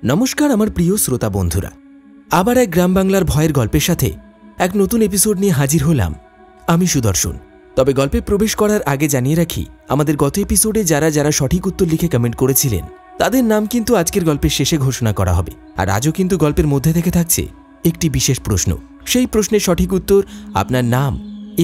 নমস্কার আমার প্রিয় শ্রোতা বন্ধুরা, আবার এক গ্রাম বাংলার ভয়ের গল্পের সাথে এক নতুন এপিসোড নিয়ে হাজির হলাম। আমি সুদর্শন। তবে গল্পে প্রবেশ করার আগে জানিয়ে রাখি, আমাদের গত এপিসোডে যারা যারা সঠিক উত্তর লিখে কমেন্ট করেছিলেন তাদের নাম কিন্তু আজকের গল্পের শেষে ঘোষণা করা হবে। আর আজও কিন্তু গল্পের মধ্যে থেকে থাকছে একটি বিশেষ প্রশ্ন। সেই প্রশ্নের সঠিক উত্তর, আপনার নাম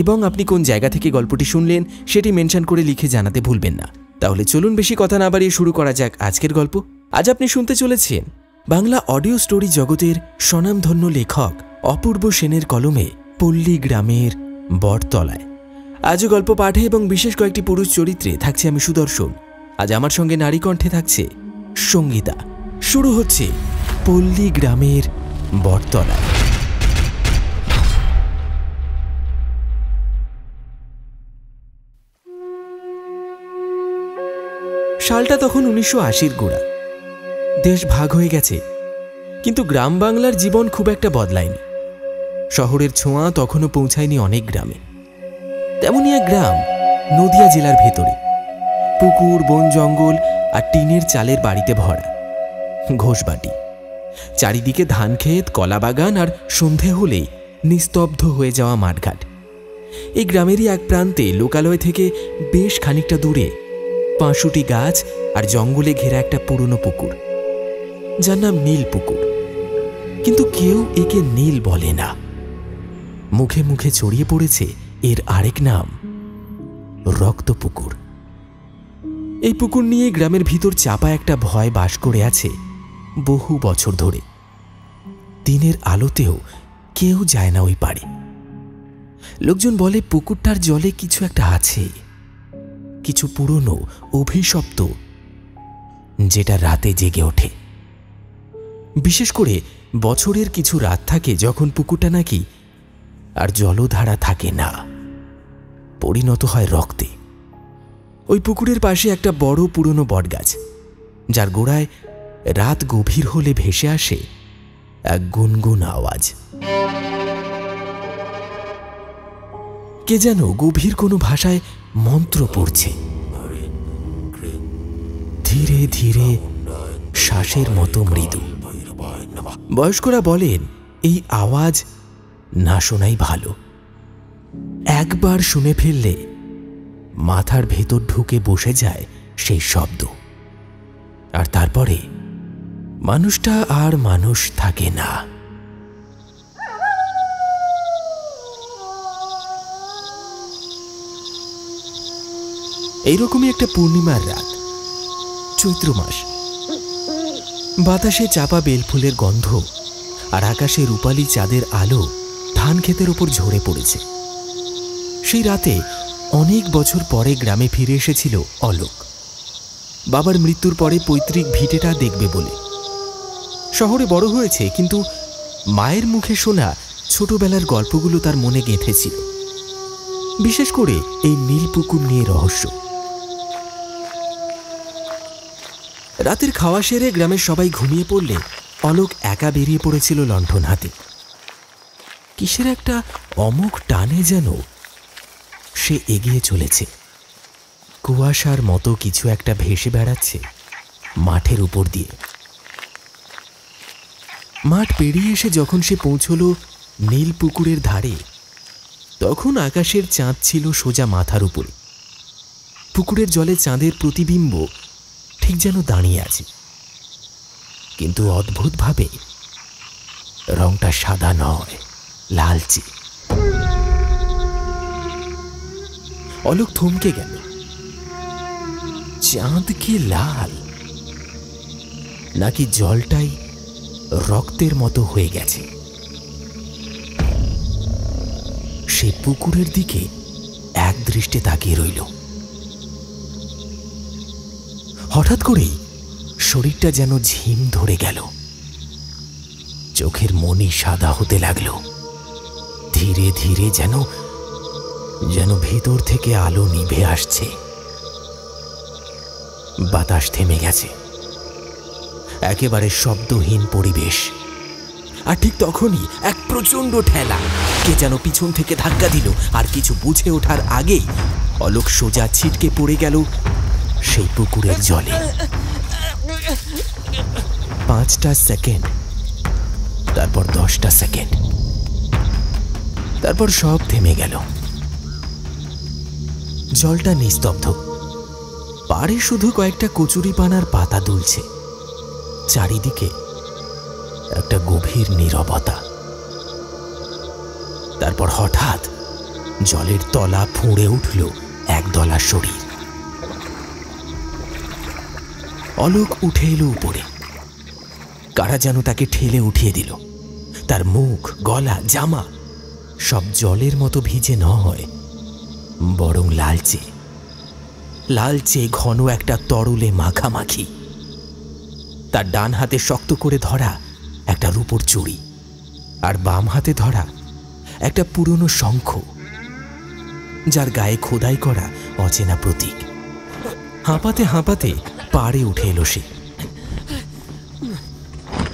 এবং আপনি কোন জায়গা থেকে গল্পটি শুনলেন সেটি মেনশন করে লিখে জানাতে ভুলবেন না। তাহলে চলুন বেশি কথা না বাড়িয়ে শুরু করা যাক আজকের গল্প। আজ আপনি শুনতে চলেছেন বাংলা অডিও স্টোরি জগতের স্বনামধন্য লেখক অপূর্ব সেনের কলমে পল্লী গ্রামের বটতলায়। আজও গল্প পাঠে এবং বিশেষ কয়েকটি পুরুষ চরিত্রে থাকছে আমি সুদর্শন। আজ আমার সঙ্গে নারী কণ্ঠে থাকছে সঙ্গীতা। শুরু হচ্ছে পল্লী গ্রামের বটতলায়। সালটা তখন 1980-র গোড়া। দেশ ভাগ হয়ে গেছে, কিন্তু গ্রাম বাংলার জীবন খুব একটা বদলায়নি। শহরের ছোঁয়া তখনও পৌঁছায়নি অনেক গ্রামে। তেমনই এক গ্রাম নদিয়া জেলার ভেতরে, পুকুর, বন, জঙ্গল আর টিনের চালের বাড়িতে ভরা। ঘোষবাটি, চারিদিকে ধান ক্ষেত, কলা বাগান আর সন্ধে হলেই নিস্তব্ধ হয়ে যাওয়া মাঠঘাট। এই গ্রামেরই এক প্রান্তে লোকালয় থেকে বেশ খানিকটা দূরে পাঁশুটি গাছ আর জঙ্গলে ঘেরা একটা পুরনো পুকুর, যার নাম নীল পুকুর। কিন্তু কেউ একে নীল বলে না। মুখে মুখে ছড়িয়ে পড়েছে এর আরেক নাম, রক্ত পুকুর। এই পুকুর নিয়ে গ্রামের ভিতর চাপা একটা ভয় বাস করে আছে বহু বছর ধরে। দিনের আলোতেও কেউ যায় না ওই পাড়ে। লোকজন বলে পুকুরটার জলে কিছু একটা আছে, কিছু পুরনো অভিশপ্ত, যেটা রাতে জেগে ওঠে। বিশেষ করে বছরের কিছু রাত থাকে যখন পুকুরটা নাকি আর জলধারা থাকে না, পরিণত হয় রক্তে। ওই পুকুরের পাশে একটা বড় পুরনো বটগাছ, যার গোড়ায় রাত গভীর হলে ভেসে আসে এক গুনগুন আওয়াজ। কে যেন গভীর কোনো ভাষায় মন্ত্র পড়ছে, ধীরে ধীরে, শ্বাসের মতো মৃদু। বয়স্করা বলেন এই আওয়াজ না শোনাই ভালো। একবার শুনে ফেললে মাথার ভেতর ঢুকে বসে যায় সেই শব্দ, আর তারপরে মানুষটা আর মানুষ থাকে না। এইরকমই একটা পূর্ণিমার রাত, চৈত্র মাস। বাতাসে চাপা বেলফুলের গন্ধ আর আকাশে রূপালী চাঁদের আলো ধান ক্ষেতের ওপর ঝরে পড়েছে। সেই রাতে অনেক বছর পরে গ্রামে ফিরে এসেছিল অলোক, বাবার মৃত্যুর পরে পৈতৃক ভিটেটা দেখবে বলে। শহরে বড় হয়েছে, কিন্তু মায়ের মুখে শোনা ছোটবেলার গল্পগুলো তার মনে গেঁথেছিল, বিশেষ করে এই নীলপুকুর নিয়ে রহস্য। রাতের খাওয়া সেরে গ্রামের সবাই ঘুমিয়ে পড়লে অলোক একা বেরিয়ে পড়েছিল লণ্ঠন হাতে। কিসের একটা অমোঘ টানে যেন সে এগিয়ে চলেছে। কুয়াশার মতো কিছু একটা ভেসে বেড়াচ্ছে মাঠের উপর দিয়ে। মাঠ পেরিয়ে এসে যখন সে পৌঁছল নীল পুকুরের ধারে, তখন আকাশের চাঁদ ছিল সোজা মাথার উপরে। পুকুরের জলে চাঁদের প্রতিবিম্ব ঠিক যেন দাঁড়িয়ে আছে, কিন্তু অদ্ভুতভাবে রংটা সাদা নয়, লালচে। অলোক থমকে গেল। চাঁদ কি লাল, নাকি জলটাই রক্তের মতো হয়ে গেছে? সে পুকুরের দিকে এক দৃষ্টে তাকিয়ে রইল। হঠাৎ করেই শরীরটা যেন ঝিম ধরে গেল। চোখের মনি সাদা হতে লাগল। ধীরে ধীরে যেন যেন ভেতর থেকে আলো নিভে আসছে। বাতাস থেমে গেছে, একেবারে শব্দহীন পরিবেশ। আর ঠিক তখনই এক প্রচন্ড ঠেলা কে যেন পিছন থেকে ধাক্কা দিল, আর কিছু বুঝে ওঠার আগেই অলোক সোজা ছিটকে পড়ে গেল সেই পুকুরের জলে। 5টা সেকেন্ড, তারপর 10টা সেকেন্ড, তারপর সব থেমে গেল। জলটা নিস্তব্ধ, পাড়ে শুধু কয়েকটা কচুরিপানার পাতা দুলছে। চারিদিকে একটা গভীর নীরবতা। তারপর হঠাৎ জলের তলা ফুঁড়ে উঠল একদলা শরীর। অলোক উঠে এলো উপরে। কারা যেন তাকে ঠেলে উঠিয়ে দিল। তার মুখ, গলা, জামা সব জলের মতো ভিজে নয়, বরং লালচে লালচে ঘন একটা তরলে মাখামাখি। তার ডান হাতে শক্ত করে ধরা একটা রূপোর চুড়ি, আর বাম হাতে ধরা একটা পুরনো শঙ্খ, যার গায়ে খোদাই করা অচেনা প্রতীক। হাঁপাতে হাঁপাতে পাড়ে উঠে এলো সে।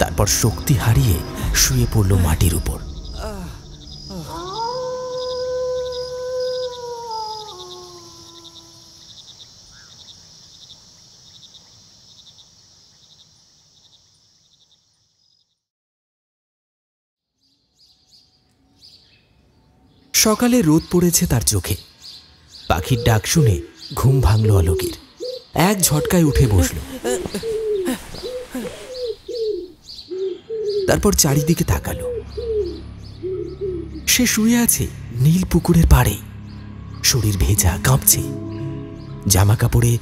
তারপর শক্তি হারিয়ে শুয়ে পড়ল মাটির উপর। সকালে রোদ পড়েছে তার চোখে। পাখির ডাক শুনে ঘুম ভাঙল অলোকের। এক ঝটকায় উঠে বসল। তারপর চারিদিকে তাকালো। সে শুয়ে আছে নীল পুকুরের পাড়ে। শরীর ভেজা, কাঁপছে। জামা কাপড়ে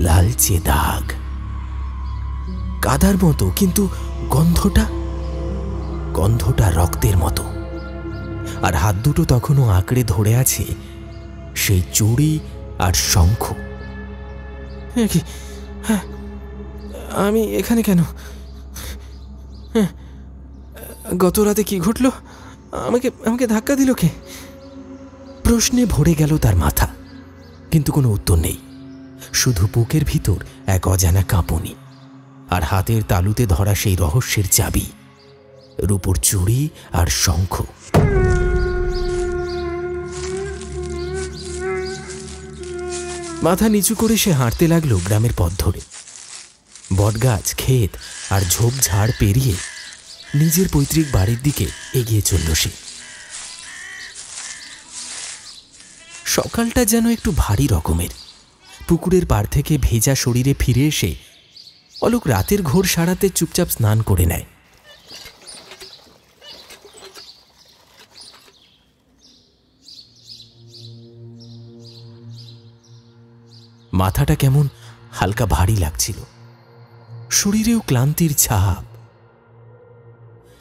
লালচে দাগ, কাদার মতো, কিন্তু গন্ধটা রক্তের মতো। আর হাত দুটো তখনও আঁকড়ে ধরে আছে সেই চুড়ি আর শঙ্খ। আমি এখানে কেন? গত রাতে কি ঘটল? আমাকে ধাক্কা দিল কে? প্রশ্নে ভরে গেল তার মাথা, কিন্তু কোনো উত্তর নেই। শুধু বুকের ভিতর এক অজানা কাঁপুনি, আর হাতের তালুতে ধরা সেই রহস্যের চাবি, রূপোর চুড়ি আর শঙ্খ। মাথা নিচু করে সে হাঁটতে লাগলো গ্রামের পথ ধরে। বটগাছ, ক্ষেত আর ঝোপঝাড় পেরিয়ে নিজের পৈতৃক বাড়ির দিকে এগিয়ে চলল সে। সকালটা যেন একটু ভারী রকমের। পুকুরের পাড় থেকে ভেজা শরীরে ফিরে এসে অলোক রাতের ঘোর সারাতে চুপচাপ স্নান করে নেয়। মাথাটা কেমন হালকা ভারী লাগছিল, শরীরেও ক্লান্তির ছাপ।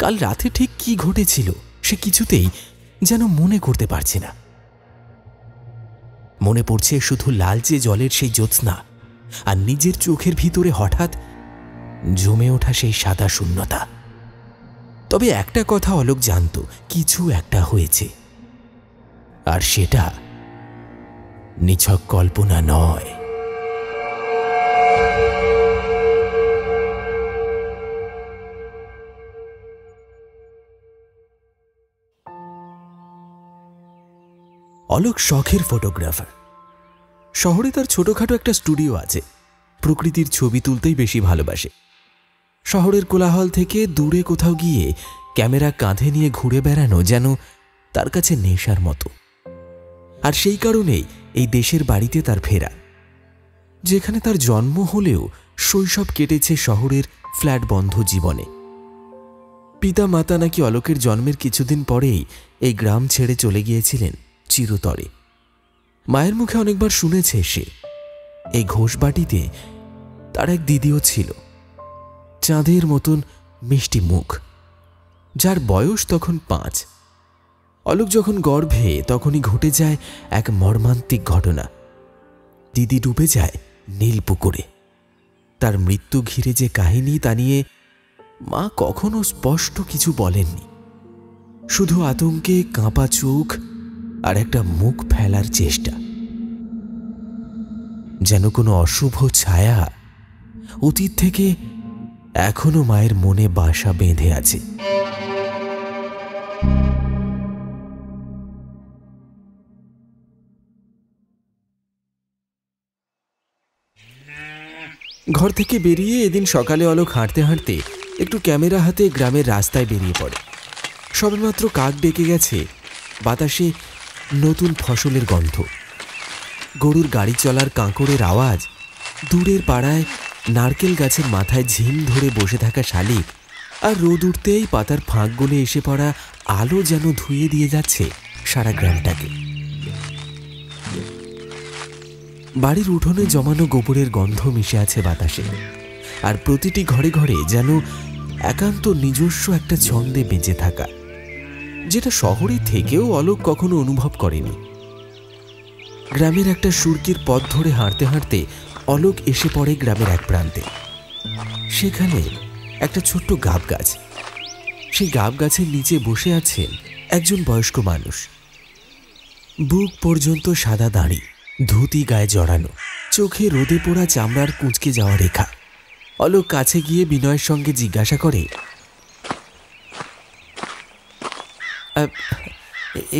কাল রাতে ঠিক কি ঘটেছিল সে কিছুতেই যেন মনে করতে পারছে না। মনে পড়ছে শুধু লালচে জলের সেই জ্যোৎস্না, আর নিজের চোখের ভিতরে হঠাৎ জমে ওঠা সেই সাদা শূন্যতা। তবে একটা কথা অলোক জানত, কিছু একটা হয়েছে, আর সেটা নিছক কল্পনা নয়। অলোক শখের ফটোগ্রাফার। শহরে তার ছোটখাটো একটা স্টুডিও আছে। প্রকৃতির ছবি তুলতেই বেশি ভালোবাসে। শহরের কোলাহল থেকে দূরে কোথাও গিয়ে ক্যামেরা কাঁধে নিয়ে ঘুরে বেড়ানো যেন তার কাছে নেশার মতো। আর সেই কারণেই এই দেশের বাড়িতে তার ফেরা, যেখানে তার জন্ম হলেও শৈশব কেটেছে শহরের ফ্ল্যাট বন্ধ জীবনে। পিতা মাতা নাকি অলোকের জন্মের কিছুদিন পরেই এই গ্রাম ছেড়ে চলে গিয়েছিলেন চিরতরে। মায়ের মুখে অনেকবার শুনেছে সে, এই ঘোষবাটিতে তার এক দিদিও ছিল, চাঁদের মতন মিষ্টি মুখ, যার বয়স তখন 5। অলোক যখন গর্ভে তখনই ঘটে যায় এক মর্মান্তিক ঘটনা। দিদি ডুবে যায় নীল পুকুরে। তার মৃত্যু ঘিরে যে কাহিনী তা নিয়ে মা কখনো স্পষ্ট কিছু বলেননি, শুধু আতঙ্কে কাঁপা চোখ আর একটা মুখ ফেলার চেষ্টা। যেন কোনো অশুভ ছায়া অতীত থেকে এখনো মায়ের মনে বাসা বেঁধে আছে। ঘর থেকে বেরিয়ে এদিন সকালে অলোক হাঁটতে হাঁটতে একটু ক্যামেরা হাতে গ্রামের রাস্তায় বেরিয়ে পড়ে। সবেমাত্র কাক ডেকে গেছে, বাতাসে নতুন ফসলের গন্ধ, গরুর গাড়ি চলার কাঁকড়ের আওয়াজ, দূরের পাড়ায় নারকেল গাছের মাথায় ঝিম ধরে বসে থাকা শালিক, আর রোদ উঠতেই পাতার ফাঁক গলে এসে পড়া আলো যেন ধুয়ে দিয়ে যাচ্ছে সারা গ্রামটাকে। বাড়ির উঠোনে জমানো গোবরের গন্ধ মিশে আছে বাতাসে, আর প্রতিটি ঘরে ঘরে যেন একান্ত নিজস্ব একটা ছন্দে বেঁচে থাকা, যেটা শহরে থেকেও অলোক কখনো অনুভব করেনি। গ্রামের একটা সুরকির পথ ধরে হাঁটতে হাঁটতে অলোক এসে পড়ে গ্রামের এক প্রান্তে। সেখানে একটা ছোট্ট গাব গাছ। সেই গাব গাছের নিচে বসে আছেন একজন বয়স্ক মানুষ। বুক পর্যন্ত সাদা দাড়ি, ধুতি গায়ে জড়ানো, চোখে রোদে পোড়া চামড়ার কুঁচকে যাওয়া রেখা। অলোক কাছে গিয়ে বিনয়ের সঙ্গে জিজ্ঞাসা করে,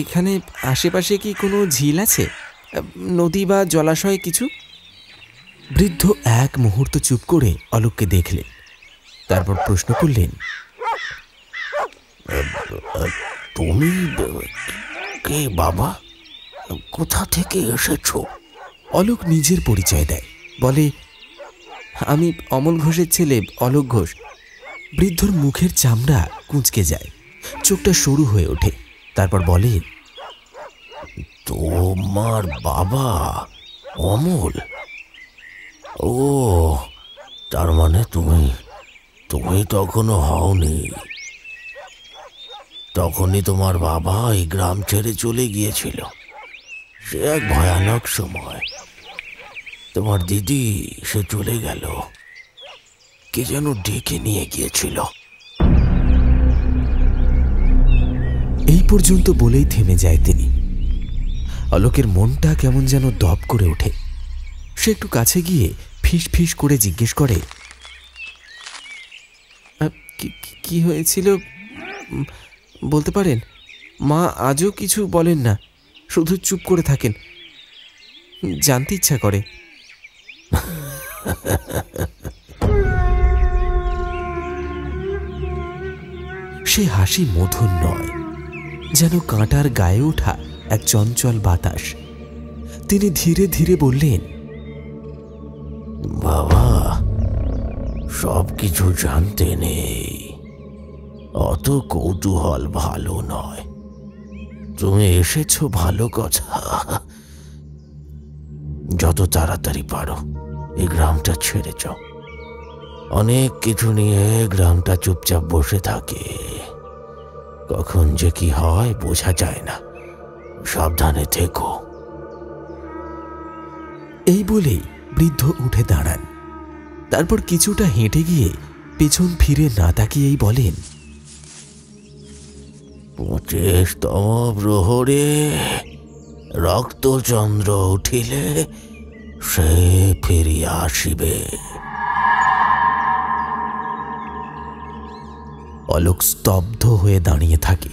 এখানে আশেপাশে কি কোনো ঝিল আছে, নদী বা জলাশয় কিছু? বৃদ্ধ এক মুহূর্ত চুপ করে অলোককে দেখলেন, তারপর প্রশ্ন করলেন, তুমি কে বাবা? কোথা থেকে এসেছো? অলোক নিজের পরিচয় দেয়, বলে, আমি অমল ঘোষের ছেলে অলোক ঘোষ। বৃদ্ধর মুখের চামড়া কুঁচকে যায়, চোখটা সরু হয়ে ওঠে, তারপর বলে, তোমার বাবা অমল? ও, তার মানে তুমি তখনও হওনি। তখনই তোমার বাবা এই গ্রাম ছেড়ে চলে গিয়েছিল। সে এক ভয়ানক সময়। তোমার দিদি সে চলে গেল, কে যেন ডেকে নিয়ে গিয়েছিল। এই পর্যন্ত বলেই থেমে যায় তিনি। অলোকের মনটা কেমন যেন দপ করে ওঠে। সে একটু কাছে গিয়ে ফিস ফিস করে জিজ্ঞেস করে, কি হয়েছিল বলতে পারেন? মা আজও কিছু বলেন না, শুধু চুপ করে থাকেন, জানতে ইচ্ছা করে। সে হাসি মধুর নয়, যেন কাঁটার গায়ে ওঠা এক চঞ্চল বাতাস। তিনি ধীরে ধীরে বললেন, বাবা, সব কিছু জানতে নেই, অত কৌতূহল ভালো নয়। তুমি এসেছো ভালো কথা। যত তাড়াতাড়ি পারো এই গ্রামটা ছেড়ে যাও। অনেক কিছু নিয়ে গ্রামটা চুপচাপ বসে থাকে, কখন যে কি হয় বোঝা যায় না। সাবধানে থেকো। এই বলেই বৃদ্ধ উঠে দাঁড়ান। তারপর কিছুটা হেঁটে গিয়ে পেছন ফিরে না তাকিয়েই বলেন, 25তম প্রহরে রক্তচন্দ্র উঠিলে সে ফিরিয়া আসিবে। অলোক স্তব্ধ হয়ে দাঁড়িয়ে থাকে।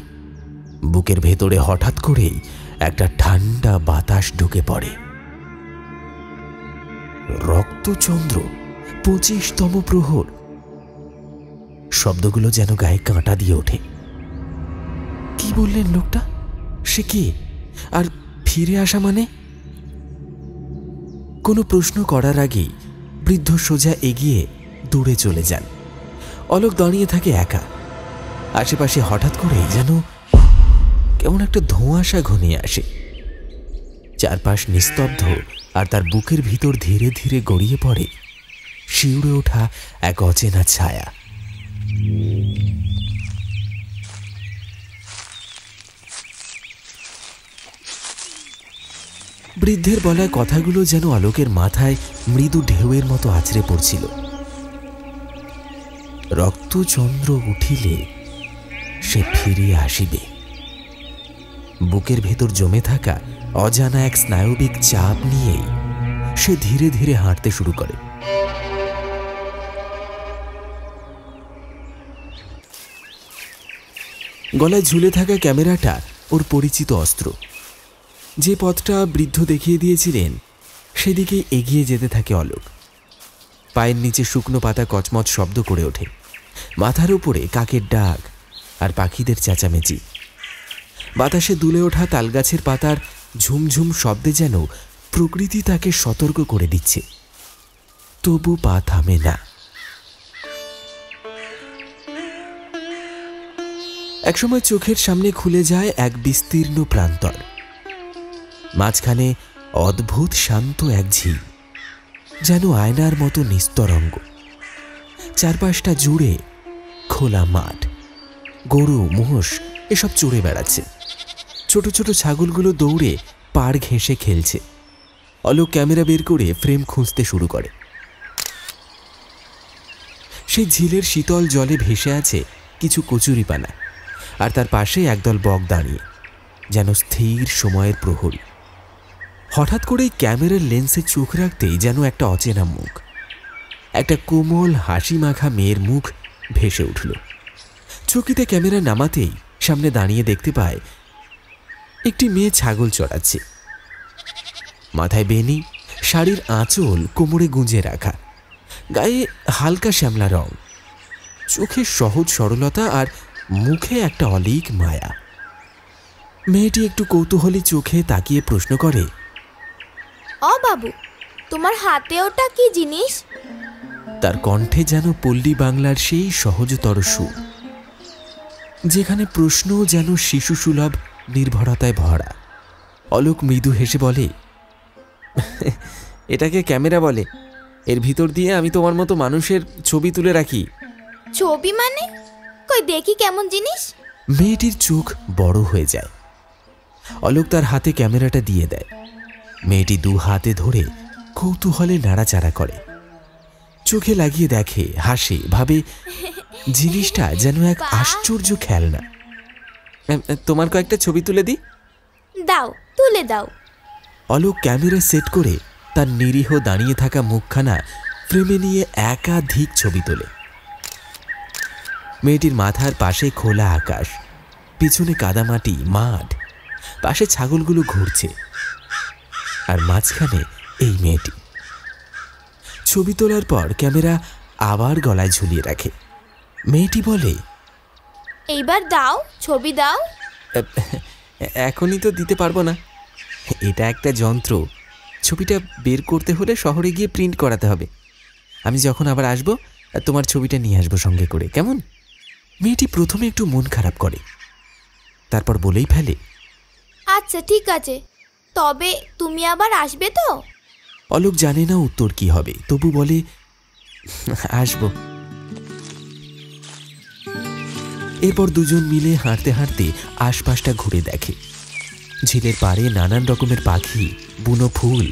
বুকের ভেতরে হঠাৎ করেই একটা ঠান্ডা বাতাস ঢুকে পড়ে। রক্তচন্দ্র, 25তম প্রহর, শব্দগুলো যেন গায়ে কাঁটা দিয়ে ওঠে। কি বললেন লোকটা? সে কে? আর ফিরে আসা মানে? কোনো প্রশ্ন করার আগেই বৃদ্ধ সোজা এগিয়ে দূরে চলে যান। অলোক দাঁড়িয়ে থাকে একা। আশেপাশে হঠাৎ করে যেন কেমন একটা ধোঁয়াশা ঘনিয়ে আসে। চারপাশ নিস্তব্ধ, আর তার বুকের ভিতর ধীরে ধীরে গড়িয়ে পড়ে শিউরে ওঠা এক অচেনা ছায়া। বৃদ্ধের বলা কথাগুলো যেন আলোকের মাথায় মৃদু ঢেউয়ের মতো আছড়ে পড়ছিল। রক্তচন্দ্র উঠিলে সে ফিরিয়ে আসিবে। বুকের ভেতর জমে থাকা অজানা এক স্নায়বিক চাপ নিয়েই সে ধীরে ধীরে হাঁটতে শুরু করে। গলায় ঝুলে থাকা ক্যামেরাটা ওর পরিচিত অস্ত্র। যে পথটা বৃদ্ধ দেখিয়ে দিয়েছিলেন সেদিকে এগিয়ে যেতে থাকে অলোক। পায়ের নিচে শুকনো পাতা কচমচ শব্দ করে ওঠে। মাথার উপরে কাকের ডাক আর পাখিদের চেঁচামেচি। বাতাসে দুলে ওঠা তালগাছের পাতার ঝুমঝুম শব্দে যেন প্রকৃতি তাকে সতর্ক করে দিচ্ছে, তবু পা থামে না। একসময় চোখের সামনে খুলে যায় এক বিস্তীর্ণ প্রান্তর। মাঝখানে অদ্ভুত শান্ত এক ঝিল, যেন আয়নার মতো নিস্তরঙ্গ। চারপাশটা জুড়ে খোলা মাঠ, গরু মোষ এসব চড়ে বেড়াচ্ছে। ছোট ছোট ছাগলগুলো দৌড়ে পাড় ঘেঁষে খেলছে। অলোক ক্যামেরা বের করে ফ্রেম খুঁজতে শুরু করে। সেই ঝিলের শীতল জলে ভেসে আছে কিছু কচুরিপানা, আর তার পাশে একদল বক দাঁড়িয়ে, যেন স্থির সময়ের প্রহরী। হঠাৎ করেই ক্যামেরার লেন্সে চোখ রাখতেই যেন একটা অচেনা মুখ, একটা কোমল হাসি মাখা মেয়ের মুখ ভেসে উঠল। চকিতে ক্যামেরা নামাতেই সামনে দাঁড়িয়ে দেখতে পায় একটি মেয়ে ছাগল চড়াচ্ছে। মাথায় বেনি, শাড়ির আঁচল কোমরে গুঁজে রাখা, গায়ে হালকা শ্যামলা রং, চোখে সহজ সরলতা আর মুখে একটা অলীক মায়া। মেয়েটি একটু কৌতূহলী চোখে তাকিয়ে প্রশ্ন করে, ও বাবু, তোমার হাতে ওটা কি জিনিস? তার কণ্ঠে যেন পল্লী বাংলার সেই সহজতর সুর, যেখানে প্রশ্ন যেন শিশু সুলভ নির্ভরতায় ভরা। অলোক মৃদু হেসে বলে, এটাকে ক্যামেরা বলে। এর ভিতর দিয়ে আমি তোমার মতো মানুষের ছবি তুলে রাখি। ছবি মানে? কই দেখি কেমন জিনিস। মেয়েটির চোখ বড় হয়ে যায়। অলোক তার হাতে ক্যামেরাটা দিয়ে দেয়। মেয়েটি দু হাতে ধরে কৌতূহলে নাড়াচাড়া করে, চোখে লাগিয়ে দেখে, হাসে, ভাবে জিনিসটা যেন এক আশ্চর্য খেলনা। তোমার কয়েকটা ছবি তুলে দিই? দাও, তুলে দাও। অলোক ক্যামেরা সেট করে তার নিরীহ দাঁড়িয়ে থাকা মুখখানা ফ্রেমে নিয়ে একাধিক ছবি তোলে। মেয়েটির মাথার পাশে খোলা আকাশ, পিছনে কাদামাটি, মাঠ, পাশে ছাগলগুলো ঘুরছে, আর মাঝখানে এই মেয়েটি। ছবি তোলার পর ক্যামেরা আবার গলায় ঝুলিয়ে রাখে। মেয়েটি বলে, এইবার দাও, ছবি দাও। এখনই তো দিতে পারবো না, এটা একটা যন্ত্র। ছবিটা বের করতে হলে শহরে গিয়ে প্রিন্ট করাতে হবে। আমি যখন আবার আসবো তোমার ছবিটা নিয়ে আসবো সঙ্গে করে, কেমন? মেয়েটি প্রথমে একটু মন খারাপ করে, তারপর বলেই ফেলে, আচ্ছা ঠিক আছে, তবে তুমি আবার আসবে তো? অলোক জানে না উত্তর কি হবে, তবু বলে, আসবো। এরপর দুজন মিলে হাঁটতে হাঁটতে আশপাশটা ঘুরে দেখে। ঝিলের পাড়ে নানান রকমের পাখি, বুনো ফুল,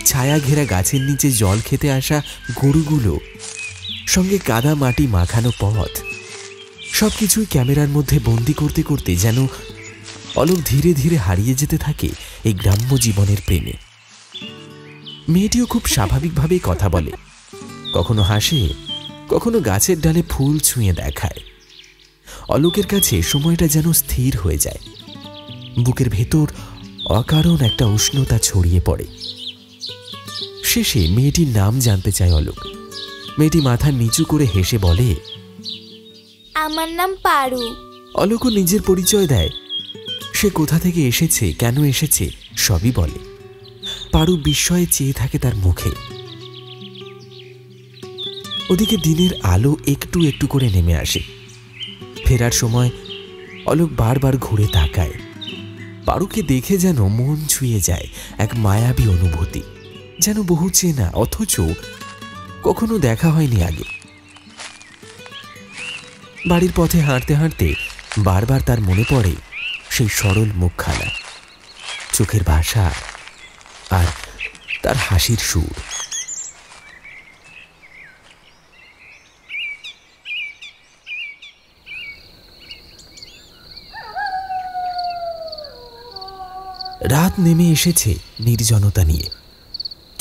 ছায়া ঘেরা গাছের নিচে জল খেতে আসা গরুগুলো, সঙ্গে কাদা মাটি মাখানো পথ, সবকিছুই ক্যামেরার মধ্যে বন্দি করতে করতে যেন অলোক ধীরে ধীরে হারিয়ে যেতে থাকে এই গ্রাম্য জীবনের প্রেমে। মেয়েটিও খুব স্বাভাবিকভাবেই কথা বলে, কখনো হাসে, কখনো গাছের ডালে ফুল ছুঁয়ে দেখায়। অলোকের কাছে সময়টা যেন স্থির হয়ে যায়। বুকের ভেতর অকারণ একটা উষ্ণতা ছড়িয়ে পড়ে। শেষে মেয়েটির নাম জানতে চায় অলোক। মেয়েটি মাথা নিচু করে হেসে বলে, আমার নাম পারু। অলোকও নিজের পরিচয় দেয়। সে কোথা থেকে এসেছে, কেন এসেছে, সবই বলে। পারু বিস্ময়ে চেয়ে থাকে তার মুখে। ওদিকে দিনের আলো একটু একটু করে নেমে আসে। ফেরার সময় অলোক বারবার ঘুরে তাকায়। পারুকে দেখে যেন মন ছুঁয়ে যায় এক মায়াবী অনুভূতি, যেন বহু চেনা, অথচ কখনো দেখা হয়নি আগে। বাড়ির পথে হাঁটতে হাঁটতে বারবার তার মনে পড়ে সেই সরল মুখখানা, চোখের ভাষা আর তার হাসির সুর। রাত নেমে এসেছে নির্জনতা নিয়ে।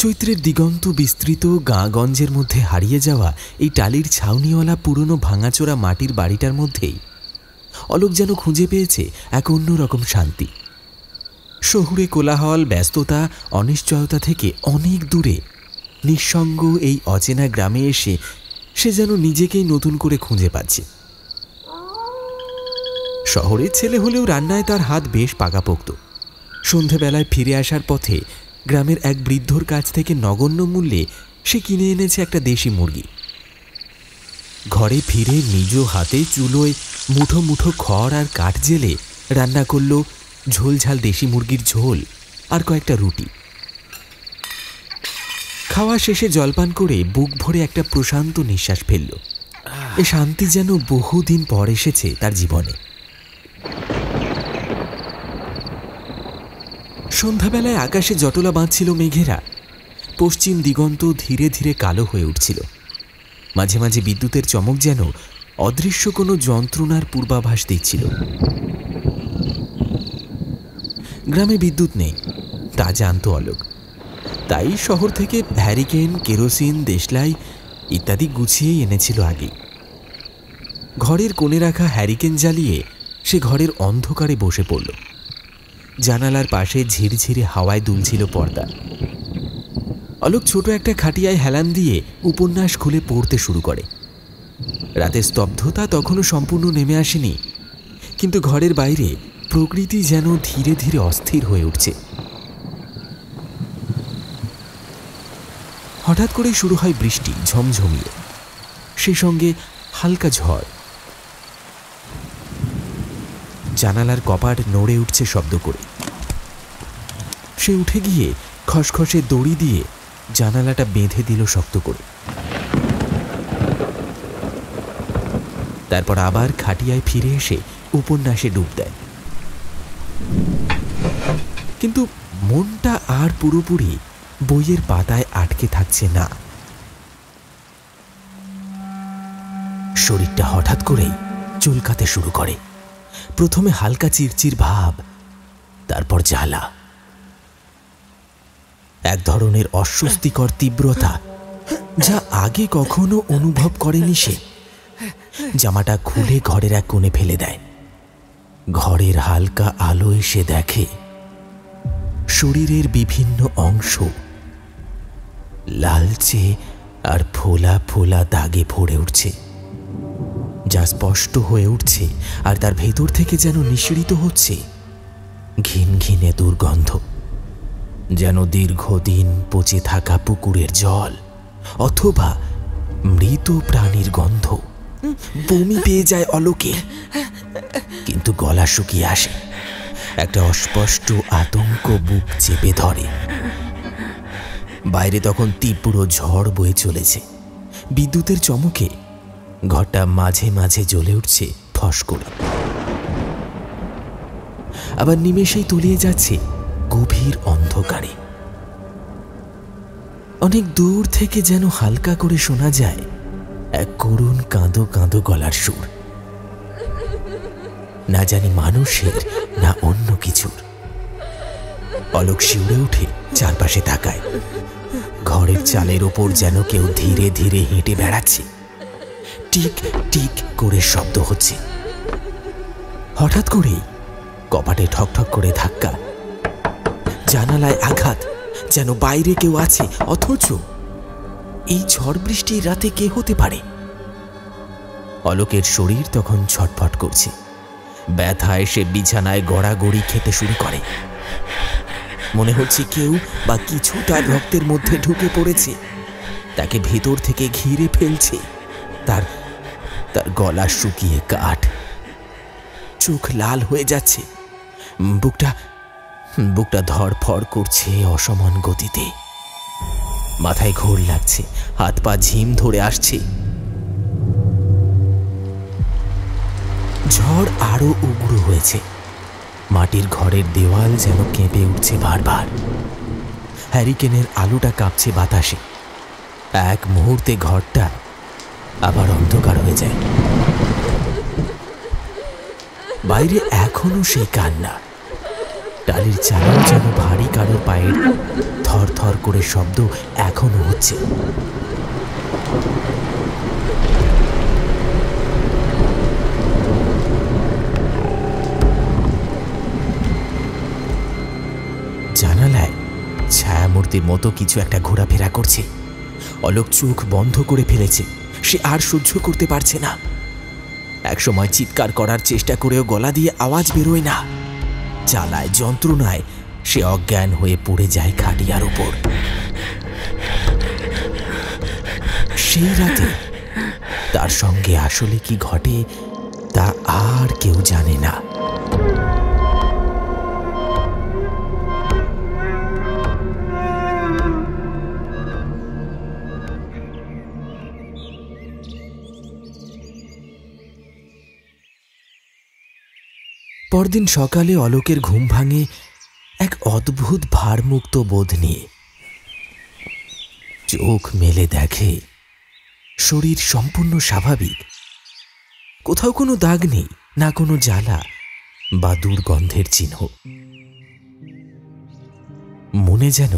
চৈত্রের দিগন্ত বিস্তৃত গাঁগঞ্জের মধ্যে হারিয়ে যাওয়া এই টালির ছাউনিওয়ালা পুরনো ভাঙাচোরা মাটির বাড়িটার মধ্যেই অলোক যেন খুঁজে পেয়েছে এক অন্যরকম শান্তি। শহুরে কোলাহল, ব্যস্ততা, অনিশ্চয়তা থেকে অনেক দূরে নিঃসঙ্গ এই অচেনা গ্রামে এসে সে যেন নিজেকেই নতুন করে খুঁজে পাচ্ছে। শহরের ছেলে হলেও রান্নায় তার হাত বেশ পাকাপোক্ত। সন্ধেবেলায় ফিরে আসার পথে গ্রামের এক বৃদ্ধর কাছ থেকে নগণ্য মূল্যে সে কিনে এনেছে একটা দেশি মুরগি। ঘরে ফিরে নিজ হাতে চুলোয় মুঠো মুঠো খড় আর কাঠ জেলে রান্না করল ঝোলঝাল দেশি মুরগির ঝোল আর কয়েকটা রুটি। খাওয়া শেষে জলপান করে বুক ভরে একটা প্রশান্ত নিঃশ্বাস ফেলল। এ শান্তি যেন বহুদিন পর এসেছে তার জীবনে। সন্ধ্যাবেলায় আকাশে জটলা বাঁধছিল মেঘেরা। পশ্চিম দিগন্ত ধীরে ধীরে কালো হয়ে উঠছিল। মাঝে মাঝে বিদ্যুতের চমক যেন অদৃশ্য কোনো যন্ত্রণার পূর্বাভাস দিচ্ছিল। গ্রামে বিদ্যুৎ নেই তা জানত অলোক। তাই শহর থেকে হ্যারিকেন, কেরোসিন, দেশলাই ইত্যাদি গুছিয়ে এনেছিল আগেই। ঘরের কোণে রাখা হ্যারিকেন জ্বালিয়ে সে ঘরের অন্ধকারে বসে পড়ল। জানালার পাশে ঝিরঝিরে হাওয়ায় দুলছিল পর্দা। অলোক ছোট একটা খাটিয়ায় হেলান দিয়ে উপন্যাস খুলে পড়তে শুরু করে। রাতের স্তব্ধতা তখনও সম্পূর্ণ নেমে আসেনি, কিন্তু ঘরের বাইরে প্রকৃতি যেন ধীরে ধীরে অস্থির হয়ে উঠছে। হঠাৎ করে শুরু হয় বৃষ্টি ঝমঝমিয়ে, সে সঙ্গে হালকা ঝড়। জানালার কপাট নড়ে উঠছে শব্দ করে। সে উঠে গিয়ে খসখসে দড়ি দিয়ে জানালাটা বেঁধে দিল শক্ত করে। তারপর আবার খাটিয়ায় ফিরে এসে উপন্যাসে ডুব দেয়। কিন্তু মনটা আর পুরোপুরি বইয়ের পাতায় আটকে থাকছে না। শরীরটা হঠাৎ করেই চুলকাতে শুরু করে। প্রথমে হালকা চিরচির ভাব, তারপর জ্বালা, এক ধরনের অস্বস্তিকর তীব্রতা যা আগে কখনো অনুভব করেনি সে। জামাটা খুলে ঘরের এক কোণে ফেলে দেয়। ঘরের হালকা আলোয় সে দেখে শরীরের বিভিন্ন অংশ লালচে আর ফোলা ফোলা দাগে ভরে উঠছে, যা স্পষ্ট হয়ে উঠছে। আর তার ভেতর থেকে যেন নিঃসৃত হচ্ছে ঘিন ঘিনে দুর্গন্ধ, যেন দীর্ঘদিন পচে থাকা পুকুরের জল অথবা মৃত প্রাণীর গন্ধ। বমি পেয়ে যায় অলোকে, কিন্তু গলা শুকিয়ে আসে। একটা অস্পষ্ট আতঙ্ক বুক চেপে ধরে। বাইরে তখন তীব্র ঝড় বয়ে চলেছে। বিদ্যুতের চমকে ঘরটা মাঝে মাঝে জ্বলে উঠছে ফস করে, আবার নিমেষেই তলিয়ে যাচ্ছে গভীর অন্ধকারে। অনেক দূর থেকে যেন হালকা করে শোনা যায় এক করুণ কাঁদো কাঁদো গলার সুর, না জানি মানুষের না অন্য কিছুর। অলোক শিউরে উঠে চারপাশে তাকায়। ঘরের চালের ওপর যেন কেউ ধীরে ধীরে হেঁটে বেড়াচ্ছে। টিক টিক করে শব্দ হচ্ছে। হঠাৎ করেই কপাটে ঠকঠক করে ধাক্কা, জানালায় আঘাত, যেন বাইরে কেউ আছে। অথচ এই ঝড় বৃষ্টির রাতে কে হতে পারে? অলোকের শরীর তখন ছটফট করছে। ব্যথায় সে বিছানায় গড়াগড়ি খেতে শুরু করে। মনে হচ্ছে কেউ বা কিছু তার রক্তের মধ্যে ঢুকে পড়েছে, তাকে ভেতর থেকে ঘিরে ফেলছে। তার গলা শুকিয়ে কাঠ, চোখ লাল হয়ে যাচ্ছে। বুকটা ধড়ফড় করছে অসমান গতিতে। মাথায় ঘোর লাগছে, হাত পা ঝিম ধরে আসছে। ঝড় আরো উগ্র হয়েছে। মাটির ঘরের দেওয়াল যেন কেঁপে উঠছে বারবার। হ্যারিকেনের আলোটা কাঁপছে বাতাসে। এক মুহূর্তে ঘরটা আবার অন্ধকার হয়ে যায়। বাইরে এখনো সেই কান্না। টালির চালেও যেন ভারী কারো পায়ের থর থর করে শব্দ এখনো হচ্ছে। জানালায় ছায়ামূর্তির মতো কিছু একটা ঘোরাফেরা করছে। অলোক চোখ বন্ধ করে ফেলেছে। সে আর সহ্য করতে পারছে না। একসময় চিৎকার করার চেষ্টা করেও গলা দিয়ে আওয়াজ বেরোয় না। জ্বালায় যন্ত্রণায় সে অজ্ঞান হয়ে পড়ে যায় খাটিয়ার উপর। সেই রাতে তার সঙ্গে আসলে কি ঘটে তা আর কেউ জানে না। পরদিন সকালে অলোকের ঘুম ভাঙে এক অদ্ভুত ভারমুক্ত বোধ নিয়ে। চোখ মেলে দেখে শরীর সম্পূর্ণ স্বাভাবিক, কোথাও কোনো দাগ নেই, না কোনো জ্বালা বা দুর্গন্ধের চিহ্ন। মনে যেন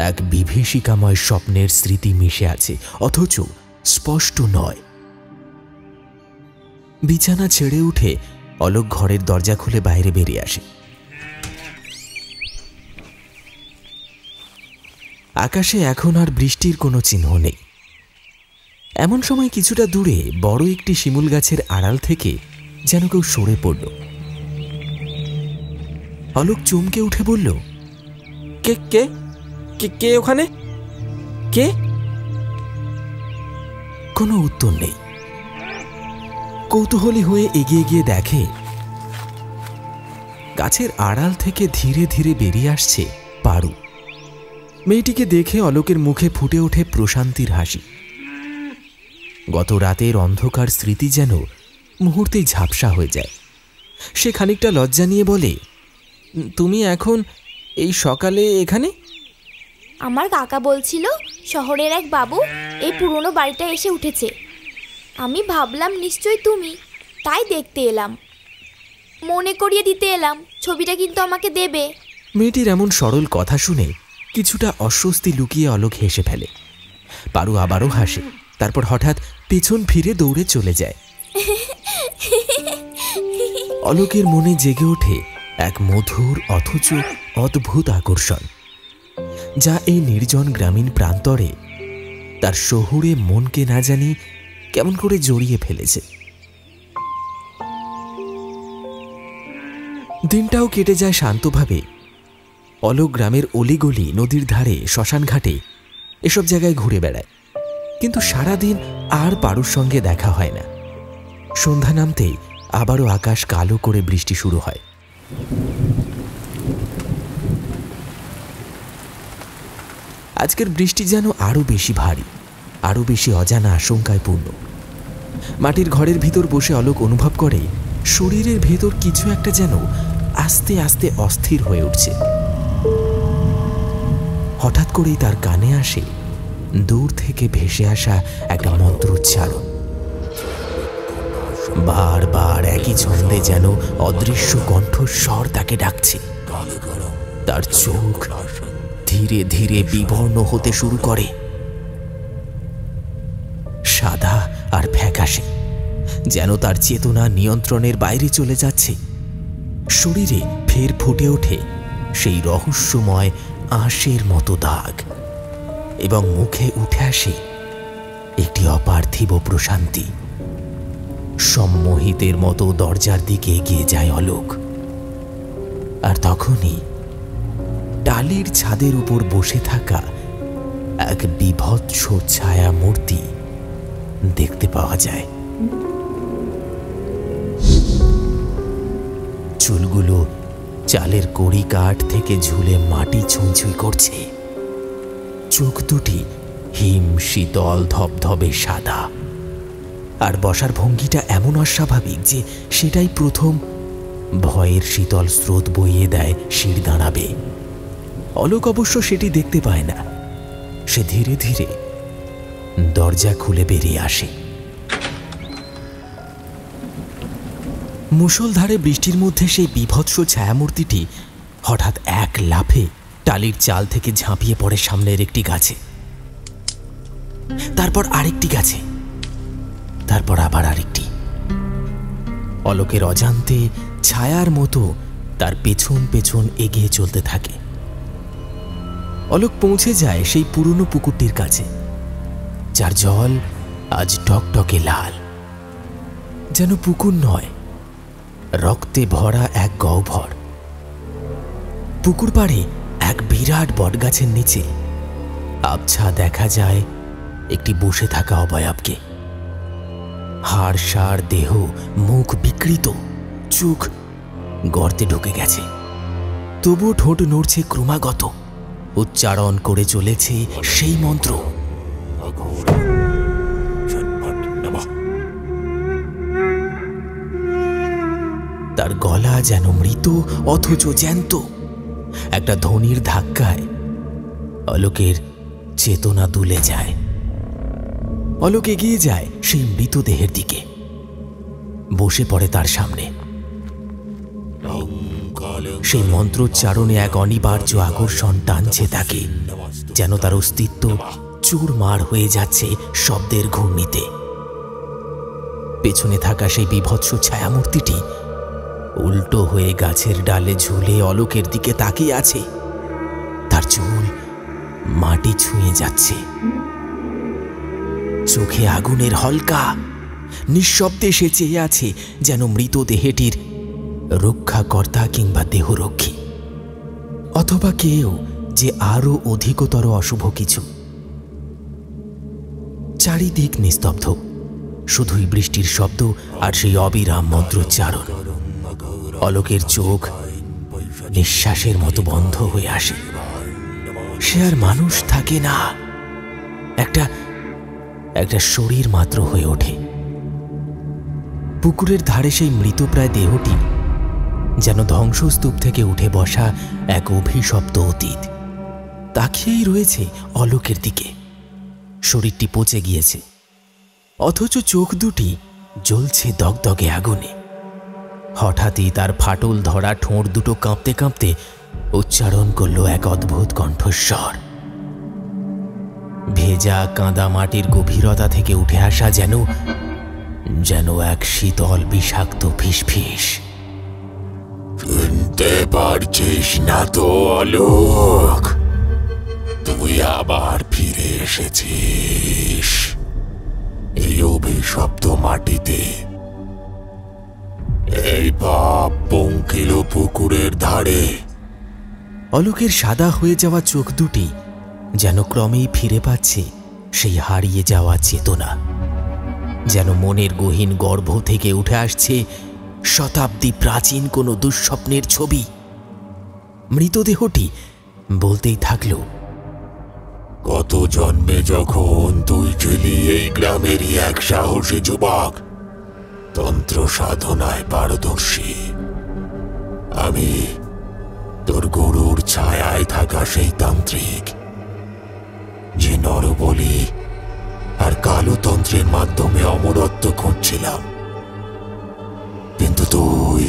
এক বিভীষিকাময় স্বপ্নের স্মৃতি মিশে আছে, অথচ স্পষ্ট নয়। বিছানা ছেড়ে উঠে অলোক ঘরের দরজা খুলে বাইরে বেরিয়ে আসে। আকাশে এখন আর বৃষ্টির কোনো চিহ্ন নেই। এমন সময় কিছুটা দূরে বড় একটি শিমুল গাছের আড়াল থেকে যেন কেউ সরে পড়ল। অলোক চমকে উঠে বলল, কে কে কে কে ওখানে? কে? কোনো উত্তর নেই। কৌতূহলী হয়ে এগিয়ে গিয়ে দেখে গাছের আড়াল থেকে ধীরে ধীরে বেরিয়ে আসছে পারু। মেয়েটিকে দেখে অলোকের মুখে ফুটে ওঠে প্রশান্তির হাসি। গত রাতের অন্ধকার স্মৃতি যেন মুহূর্তেই ঝাপসা হয়ে যায়। সে খানিকটা লজ্জা নিয়ে বলে, তুমি এখন এই সকালে এখানে? আমার কাকা বলছিল শহরের এক বাবু এই পুরনো বাড়িটা এসে উঠেছে। আমি ভাবলাম নিশ্চয়ই তুমি, তাই দেখতে এলাম। মনে করিয়ে দিতে এলাম, ছবিটা কিন্তু আমাকে দেবে। মেয়েটির এমন সরল কথা শুনে কিছুটা অস্বস্তি লুকিয়ে অলোক হেসে ফেলে। পারু আবারও হাসে, তারপর হঠাৎ পেছন ফিরে দৌড়ে চলে যায়। অলোকের মনে জেগে ওঠে এক মধুর অথচ অদ্ভুত আকর্ষণ, যা এই নির্জন গ্রামীণ প্রান্তরে তার শহুরে মনকে না জানি কেমন করে জড়িয়ে ফেলেছে। দিনটাও কেটে যায় শান্তভাবে। অলোক গ্রামের অলিগলি, নদীর ধারে, শ্মশান ঘাটে এসব জায়গায় ঘুরে বেড়ায়, কিন্তু সারাদিন আর পারুর সঙ্গে দেখা হয় না। সন্ধ্যা নামতেই আবারও আকাশ কালো করে বৃষ্টি শুরু হয়। আজকের বৃষ্টি যেন আরো বেশি ভারী, আরো বেশি অজানা আশঙ্কায় পূর্ণ। মাটির ঘরের ভিতর বসে অলোক অনুভব করে শরীরের ভেতর কিছু একটা যেন আস্তে আস্তে অস্থির হয়ে উঠছে। হঠাৎ করেই তার কানে আসে দূর থেকে ভেসে আসা একটা মন্ত্রোচ্চারণ। বারবার একই ছন্দে যেন অদৃশ্য কণ্ঠস্বর তাকে ডাকছে। তার চোখ ধীরে ধীরে বিবর্ণ হতে শুরু করে, সাদা আর ফ্যাকাশে, যেন তার চেতনা নিয়ন্ত্রণের বাইরে চলে যাচ্ছে। শরীরে ফের ফুটে ওঠে সেই রহস্যময় আঁশের মতো দাগ, এবং মুখে উঠে আসে একটি অপার্থিব প্রশান্তি। সম্মোহিতের মতো দরজার দিকে এগিয়ে যায় অলোক। আর তখনই টালির ছাদের উপর বসে থাকা এক বিভৎস ছায়া মূর্তি দেখতে পাওয়া যায়। চুলগুলো চালের কড়ি কাঠ থেকে ঝুলে মাটি ছুঁই করছে। চোখ দুটি হিম শীতল ধবধবে সাদা, আর বসার ভঙ্গিটা এমন অস্বাভাবিক যে সেটাই প্রথম ভয়ের শীতল স্রোত বইয়ে দেয় শির দাঁড়াবে। অলোক অবশ্য সেটি দেখতে পায় না। সে ধীরে ধীরে দরজা খুলে বেরিয়ে আসে। মুষলধারে বৃষ্টির মধ্যে সেই বিভৎস ছায়ামূর্তিটি হঠাৎ এক লাফে টালির চাল থেকে ঝাঁপিয়ে পড়ে সামনের একটি গাছে, তারপর আরেকটি গাছে, তারপর আবার আরেকটি। অলোকের অজান্তে ছায়ার মতো তার পেছন পেছন এগিয়ে চলতে থাকে। অলোক পৌঁছে যায় সেই পুরনো পুকুরটির কাছে। যার জল আজ টকটকে লাল, যেন পুকুর নয়, রক্তে ভরা এক গহ্বর। পুকুর পাড়ে এক বিরাট বটগাছের নিচে আবছা দেখা যায় একটি বসে থাকা অবয়বকে। হাড় সাড় দেহ, মুখ বিকৃত, চোখ গর্তে ঢুকে গেছে, তবুও ঠোঁট নড়ছে ক্রমাগত, উচ্চারণ করে চলেছে সেই মন্ত্র। তার গলা যেন মৃত অথচ জ্যান্ত। একটা ধ্বনির ধাক্কায় অলোকের চেতনা দুলে যায়। অলোক এগিয়ে যায় সেই মৃতদেহের দিকে, বসে পড়ে তার সামনে। সেই মন্ত্রোচ্চারণে এক অনিবার্য আকর্ষণ টানছে তাকে, যেন তার অস্তিত্ব চুরমার হয়ে যাচ্ছে শব্দের ঘূর্ণিতে। পেছনে থাকা সেই বিভৎস ছায়ামূর্তিটি উল্টো হয়ে গাছের ডালে ঝুলে অলোকের দিকে তাকিয়ে আছে। তার চুল মাটি ছুঁয়ে যাচ্ছে, চোখে আগুনের হলকা, নিঃশব্দে সে চেয়ে আছে যেন মৃতদেহটির রক্ষাকর্তা কিংবা দেহরক্ষী, অথবা কেউ যে আরো অধিকতর অশুভ কিছু। চারিদিক নিস্তব্ধ, শুধুই বৃষ্টির শব্দ আর সেই অবিরাম মন্ত্রোচ্চারণ। অলোকের চোখ নিঃশ্বাসের মতো বন্ধ হয়ে আসে। সে আর মানুষ থাকে না, একটা শরীর মাত্র হয়ে ওঠে। পুকুরের ধারে সেই মৃতপ্রায় দেহটি যেন ধ্বংসস্তূপ থেকে উঠে বসা এক অভিশপ্ত অতীত, তাকিয়েই রয়েছে অলোকের দিকে। শরীরটি পচে গিয়েছে, অথচ চোখ দুটি জ্বলছে দগদগে আগুনে। হঠাৎই তার ফাটল ধরা ঠোঁট দুটো কাঁপতে কাঁপতে উচ্চারণ করল এক অদ্ভুত কণ্ঠস্বর। ভেজা কাঁদা মাটির গভীরতা থেকে উঠে আসা যেন এক শীতল বিষাক্ত ফিসফিস। শুনতে পারছিস না তো অলোক? তুই আবার ফিরে এসেছিস এই অভিশপ্ত মাটিতে, এই পাপ পঙ্কিল পুকুরের ধারে। অলোকের সাদা হয়ে যাওয়া চোখ দুটি যেন ক্রমেই ফিরে পাচ্ছে সেই হারিয়ে যাওয়া চেতনা, যেন মনের গহীন গর্ভ থেকে উঠে আসছে শতাব্দী প্রাচীন কোনো দুঃস্বপ্নের ছবি। মৃতদেহটি বলতেই থাকল, কত জন্মে যখন তুই ছিলি এই গ্রামেরই এক সাহসী যুবক, তন্ত্র সাধনায় পারদর্শী, আমি তোর গরুর ছায়ায় থাকা সেই তান্ত্রিক, যে নরবলি আর কালো তন্ত্রের মাধ্যমে অমরত্ব খুঁজছিলাম। কিন্তু তুই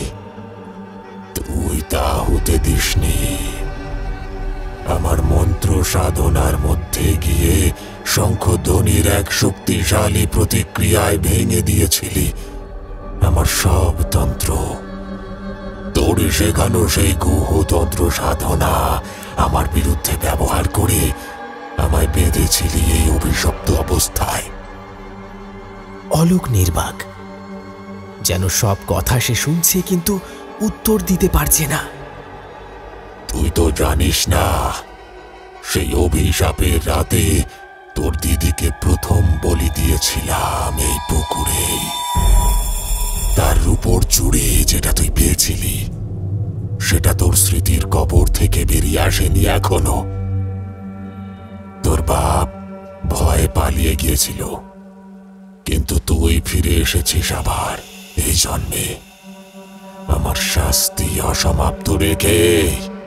তা হতে দিসনি। আমার মন্ত্র সাধনার মধ্যে গিয়ে শঙ্খধ্বনির এক শক্তিশালী প্রতিক্রিয়ায় ভেঙে দিয়েছিলি আমার সব তন্ত্র। তোর শেখানো সেই গুহতন্ত্র সাধনা আমার বিরুদ্ধে ব্যবহার করে আমায় বেঁধেছিলি এই অভিশপ্ত অবস্থায়। অলোক নির্বাক, যেন সব কথা সে শুনছে কিন্তু উত্তর দিতে পারছে না। তুই তো জানিস না, সেই অভিশাপের রাতে তোর দিদিকে প্রথম বলি দিয়েছিলাম এই পুকুরে। তার রূপোর চুড়ি যেটা তুই পেয়েছিলি, সেটা তোর স্মৃতির কবর থেকে বেরিয়ে আসেনি এখনো। তোর বাপ ভয়ে পালিয়ে গিয়েছিল, কিন্তু তুই ফিরে এসেছিস আবার এই জন্মে, আমার শাস্তি অসমাপ্ত রেখে।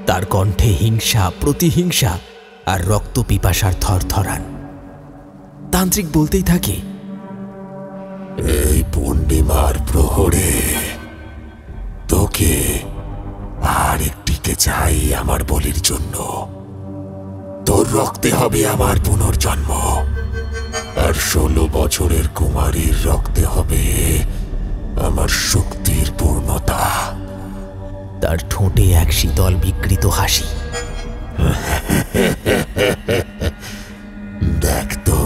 তার কণ্ঠে হিংসা, প্রতিহিংসা আর রক্ত পিপাসার থরথরান। তান্ত্রিক বলতেই থাকে, এই পূর্ণিমার প্রহরে তোকে আর একটিকে চাই আমার বলির জন্য। তোর রক্তে হবে আমার পুনর্জন্ম, আর 16 বছরের কুমারীর রক্তে হবে আমার শক্তির পূর্ণতা। তার ঠোঁটে এক শীতল বিকৃত হাসি। দেখ তো,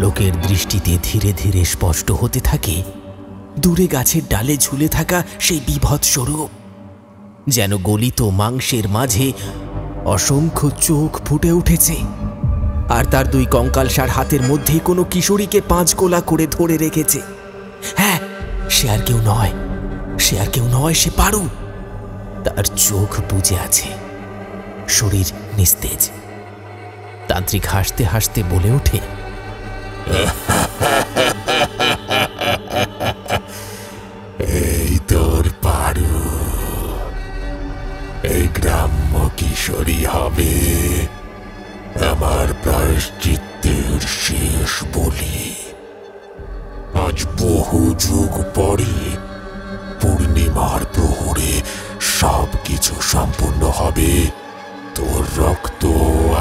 অলোকের দৃষ্টিতে ধীরে ধীরে স্পষ্ট হতে থাকে দূরে গাছের ডালে ঝুলে থাকা সেই বীভৎস রূপ। যেন গলিত মাংসের মাঝে অসংখ্য চোখ ফুটে উঠেছে, আর তার দুই কঙ্কালসার হাতের মধ্যে কোনো কিশোরীকে পাঁচগোলা করে ধরে রেখেছে। হ্যাঁ, সে আর কেউ নয়, সে আর কেউ নয়, সে পারু। তার চোখ বুজে আছে, শরীর নিস্তেজ। তান্ত্রিক হাসতে হাসতে বলে ওঠে, এই তোর পারু, এই গ্রাম্য কিশোরী হবে আমার প্রায়শ্চিত্তের শেষ বলি। আজ বহু যুগ পরে পূর্ণিমার প্রহরে সব কিছু সম্পূর্ণ হবে। তোর রক্ত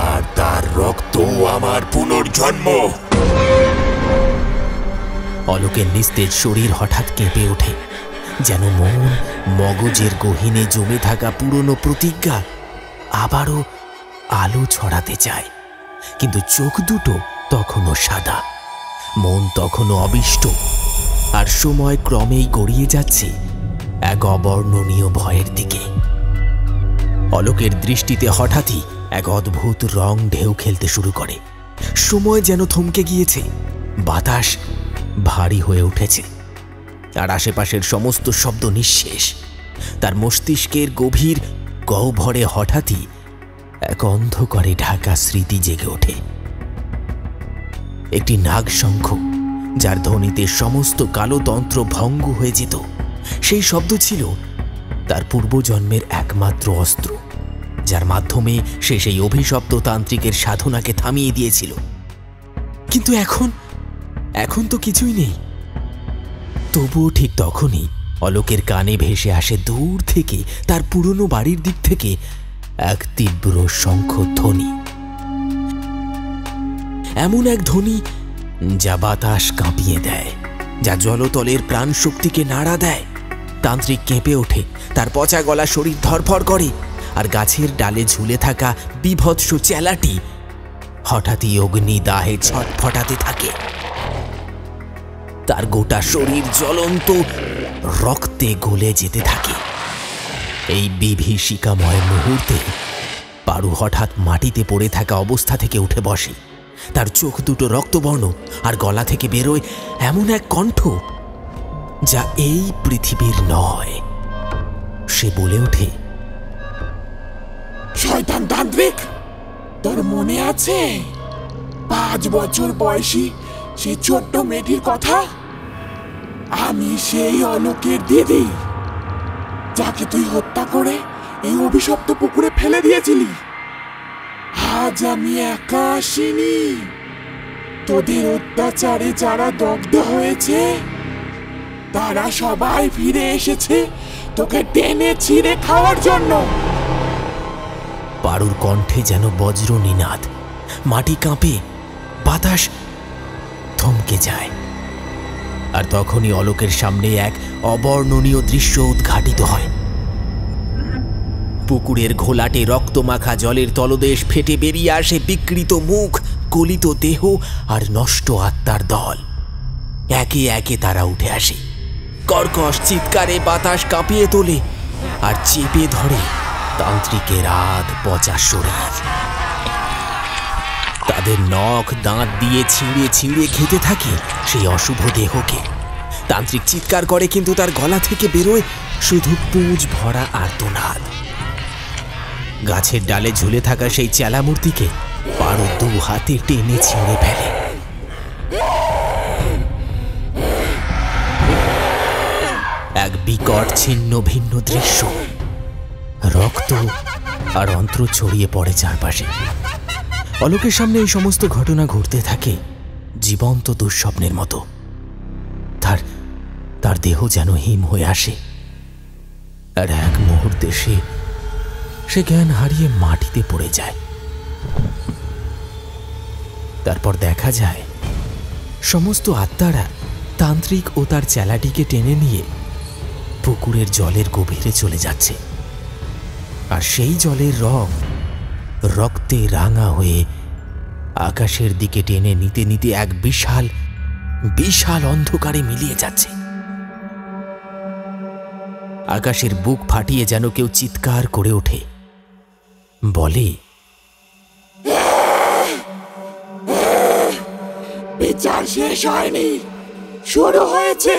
আর তার রক্ত আমার পুনর্জন্ম। অলোকের নিস্তেজ শরীর হঠাৎ কেঁপে ওঠে, যেন মন মগজের গহীনে জমে থাকা পুরনো প্রতিজ্ঞা আবারও আলো ছড়াতে চায়। কিন্তু চোখ দুটো তখনও সাদা, মন তখনও অবিষ্ট, আর সময় ক্রমেই গড়িয়ে যাচ্ছে এক অবর্ণনীয় ভয়ের দিকে। অলোকের দৃষ্টিতে হঠাৎই এক অদ্ভুত রং ঢেউ খেলতে শুরু করে। সময় যেন থমকে গিয়েছে, বাতাস ভারী হয়ে উঠেছে, আর আশেপাশের সমস্ত শব্দ নিঃশেষ। তার মস্তিষ্কের গভীর গহ্বরে হঠাৎই এক অন্ধকারে ঢাকা স্মৃতি জেগে ওঠে। একটি নাগশঙ্খ, যার ধ্বনিতে সমস্ত কালো তন্ত্র ভঙ্গ হয়ে যেত। সেই শব্দ ছিল তার পূর্বজন্মের একমাত্র অস্ত্র, যার মাধ্যমে সে সেই অভিশপ্ত তান্ত্রিকের সাধনাকে থামিয়ে দিয়েছিল। কিন্তু এখন তো কিছুই নেই। তবুও ঠিক তখনই অলোকের কানে ভেসে আসে দূর থেকে, তার পুরনো বাড়ির দিক থেকে এক তীব্র শঙ্খধ্বনি। এমন এক ধ্বনি যা বাতাস কাঁপিয়ে দেয়, যা জলতলের প্রাণ শক্তিকে নাড়া দেয়। তান্ত্রিক কেঁপে ওঠে, তার পচা গলা শরীর ধরফর করে, আর গাছের ডালে ঝুলে থাকা বীভৎস চেলাটি হঠাৎই অগ্নিদাহে ছটফটাতে থাকে। তার গোটা শরীর জ্বলন্ত রক্তে গলে যেতে থাকে। এই বিভীষিকাময় মুহূর্তে পারু হঠাৎ মাটিতে পড়ে থাকা অবস্থা থেকে উঠে বসে। তার চোখ দুটো রক্তবর্ণ, আর গলা থেকে বেরোয় এমন এক কণ্ঠ যা এই পৃথিবীর নয়। সে বলে ওঠে, শয়তান তান্ত্রিক, তোর মনে আছে 5 বছর বয়সী সেই ছোট্ট মেয়েটির কথা? আমি সেই অলোকের দিদি, যাকে তুই হত্যা করে এই অভিশপ্ত পুকুরে ফেলে দিয়েছিলি। আজ আমি একা আসিনি, তোদের অত্যাচারে যারা দগ্ধ হয়েছে তারা সবাই ফিরে এসেছে তোকে টেনে ছিঁড়ে খাওয়ার জন্য। পারুর কণ্ঠে যেন বজ্র নিনাদ। মাটি কাঁপে, বাতাস থমকে যায়, আর তখনই অলোকের সামনে এক অবর্ণনীয় দৃশ্য উদ্ঘাটিত হয়। পুকুরের ঘোলাটে রক্তমাখা জলের তলদেশ ফেটে বেরিয়ে আসে বিকৃত মুখ, গলিত দেহ আর নষ্ট আত্মার দল। একে একে তারা উঠে আসে, কর্কশ চিৎকারে বাতাস কাঁপিয়ে তোলে, আর চেপে ধরে তান্ত্রিকের আধ পচা শরীর। তাদের নখ দাঁত দিয়ে ছিঁড়ে ছিঁড়ে খেতে থাকে সেই অশুভ দেহকে। তান্ত্রিক চিৎকার করে, কিন্তু তার গলা থেকে বেরোয় শুধু পুঁজ ভরা আর্তনাদ। গাছের ডালে ঝুলে থাকা সেই চেলা মূর্তিকে পারু 2 হাতে টেনে ছিঁড়ে ফেলে। এক বিকট ছিন্ন ভিন্ন দৃশ্য, রক্ত আর অন্ত্র ছড়িয়ে পড়ে চারপাশে। অলোকের সামনে এই সমস্ত ঘটনা ঘটতে থাকে জীবন্ত দুঃস্বপ্নের মতো। তার দেহ যেন হিম হয়ে আসে, আর এক মুহূর্তে সে জ্ঞান হারিয়ে মাটিতে পড়ে যায়। তারপর দেখা যায় সমস্ত আত্মারা তান্ত্রিক ও তার চেলাটিকে টেনে নিয়ে পুকুরের জলের গভীরে চলে যাচ্ছে, আর সেই জলের রং রক্তে রাঙা হয়ে আকাশের দিকে টেনে নিতে নিতে এক বিশাল বিশাল অন্ধকারে মিলিয়ে যাচ্ছে। আকাশের বুক ফাটিয়ে যেন কেউ চিৎকার করে ওঠে, বলে, বিচার শেষ হয়নি, শুরু হয়েছে।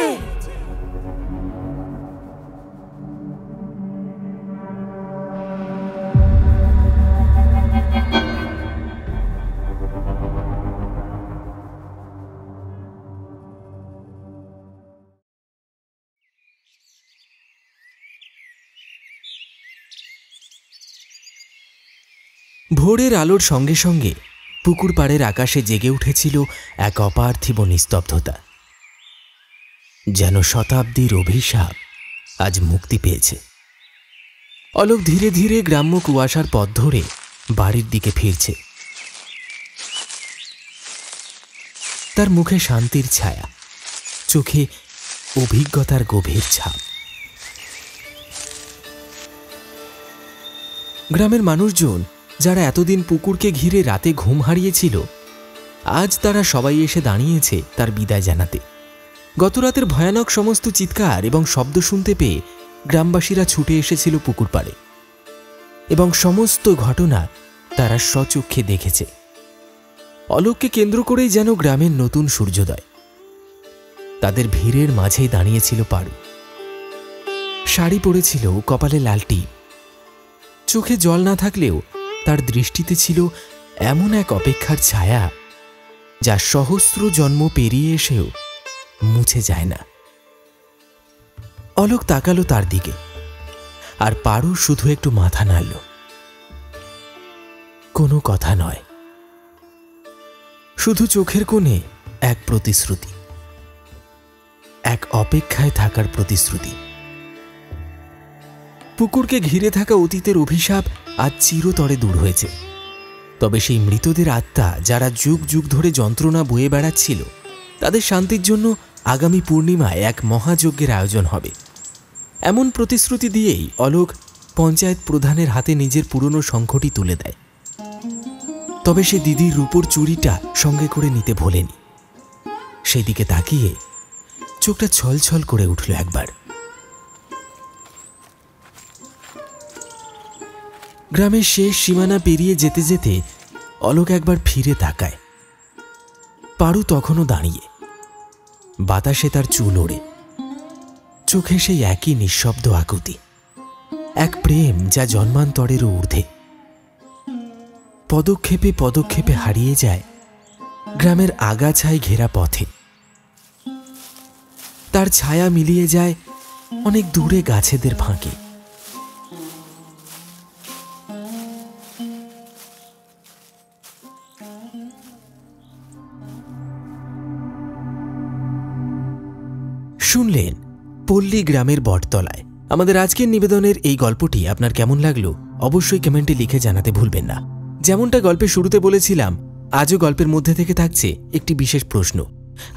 ভোরের আলোর সঙ্গে সঙ্গে পুকুর পাড়ের আকাশে জেগে উঠেছিল এক অপার্থিব নিস্তব্ধতা। যেন শতাব্দীর অভিশাপ আজ মুক্তি পেয়েছে। অলোক ধীরে ধীরে গ্রাম্য কুয়াশার পথ ধরে বাড়ির দিকে ফিরছে। তার মুখে শান্তির ছায়া, চোখে অভিজ্ঞতার গভীর ছাপ। গ্রামের মানুষজন যারা এতদিন পুকুরকে ঘিরে রাতে ঘুম হারিয়েছিল, আজ তারা সবাই এসে দাঁড়িয়েছে তার বিদায় জানাতে। গতরাতের ভয়ানক সমস্ত চিৎকার এবং শব্দ শুনতে পেয়ে গ্রামবাসীরা ছুটে এসেছিল পুকুর পাড়ে এবং সমস্ত ঘটনা তারা স্বচক্ষে দেখেছে। অলোককে কেন্দ্র করেই যেন গ্রামের নতুন সূর্যোদয়। তাদের ভিড়ের মাঝেই দাঁড়িয়েছিল পারু। শাড়ি পরেছিল, কপালে লাল টিপ। চোখে জল না থাকলেও তার দৃষ্টিতে ছিল এমন এক অপেক্ষার ছায়া যা সহস্র জন্ম পেরিয়ে এসেও মুছে যায় না। অলোক তাকালো তার দিকে, আর পারু শুধু একটু মাথা নাড়ল। কোনো কথা নয়, শুধু চোখের কোণে এক প্রতিশ্রুতি, এক অপেক্ষায় থাকার প্রতিশ্রুতি। পুকুরকে ঘিরে থাকা অতীতের অভিশাপ আজ চিরতরে দূর হয়েছে। তবে সেই মৃতদের আত্মা যারা যুগ যুগ ধরে যন্ত্রণা বয়ে বেড়াচ্ছিল, তাদের শান্তির জন্য আগামী পূর্ণিমায় এক মহাযজ্ঞের আয়োজন হবে। এমন প্রতিশ্রুতি দিয়েই অলোক পঞ্চায়েত প্রধানের হাতে নিজের পুরনো শঙ্খটি তুলে দেয়। তবে সে দিদির রূপোর চুড়িটা সঙ্গে করে নিতে ভোলেনি। সেই দিকে তাকিয়ে চোখটা ছলছল করে উঠল একবার। গ্রামের শেষ সীমানা পেরিয়ে যেতে যেতে অলোক একবার ফিরে তাকায়। পারু তখনও দাঁড়িয়ে, বাতাসে তার চুল ওড়ে, চোখে সেই একই নিঃশব্দ আকুতি, এক প্রেম যা জন্মান্তরেরও ঊর্ধ্বে। পদক্ষেপে পদক্ষেপে হারিয়ে যায় গ্রামের আগাছায় ঘেরা পথে। তার ছায়া মিলিয়ে যায় অনেক দূরে গাছেদের ফাঁকে। শুনলেন পল্লী গ্রামের বটতলায়। আমাদের আজকের নিবেদনের এই গল্পটি আপনার কেমন লাগলো অবশ্যই কমেন্টে লিখে জানাতে ভুলবেন না। যেমনটা গল্পের শুরুতে বলেছিলাম, আজও গল্পের মধ্যে থেকে থাকছে একটি বিশেষ প্রশ্ন।